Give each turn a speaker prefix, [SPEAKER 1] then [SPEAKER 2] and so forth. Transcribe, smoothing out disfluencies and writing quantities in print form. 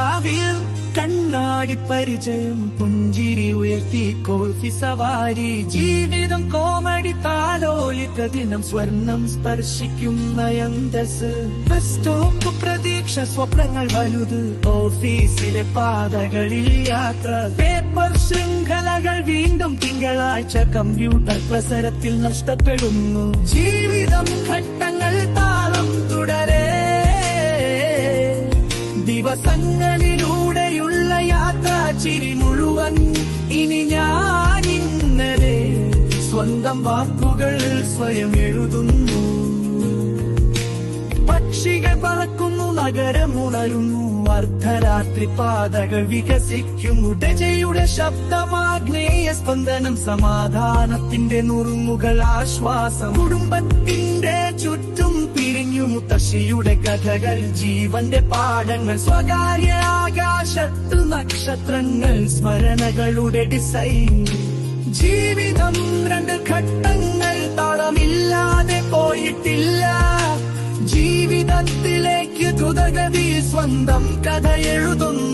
[SPEAKER 1] രാവിൽ കണ്ണാടി പരിചയം പുഞ്ചിരി ഉയർത്തി കോഫി സവാരി ജീവിതം കോമഡി താലോലിത ദിനം സ്വർണം സ്പർശിക്കുന്ന അന്തസ് ബസ് സ്റ്റോപ്പ് പ്രതീക്ഷ സ്വപ്നങ്ങൾ വലുത് ഓഫീസിലെ പാതകളിൽ യാത്ര പേപ്പർ ശൃംഖലകൾ വീണ്ടും തിങ്കളാഴ്ച കമ്പ്യൂട്ടർ പ്രസരത്തിൽ നഷ്ടപ്പെടുന്നു ജീവിതം ഘട്ടങ്ങൾ താളം തുടരെ ദിവസങ്ങളിലൂടെയുള്ള യാത്ര ചിരി മുഴുവൻ ഇനി ഞാൻ ഇന്നലെ സ്വന്തം വാക്കുകൾ സ്വയം എഴുതുന്നു പക്ഷികൾ പറക്കുന്നു നഗരം ഉണരുന്നു അർദ്ധരാത്രി പാതകൾ വികസിക്കുന്നു ഡെജയുടെ ശബ്ദമാഗ്നേയ സ്പന്ദനം സമാധാനത്തിന്റെ നുറുങ്ങുകൾ ആശ്വാസം കുടുംബത്തിന്റെ ചുറ്റും പിരിഞ്ഞു മുത്തശ്ശിയുടെ കഥകൾ ജീവന്റെ പാഠങ്ങൾ സ്വകാര്യ ആകാശത്ത് നക്ഷത്രങ്ങൾ സ്മരണകളുടെ ഡിസൈൻ ജീവിതം രണ്ട് ഘട്ടങ്ങൾ താളമില്ലാതെ പോയിട്ടില്ല ജീവിതത്തിലേക്ക് ദ്രുതഗതിയിൽ സ്വന്തം കഥ എഴുതുന്നു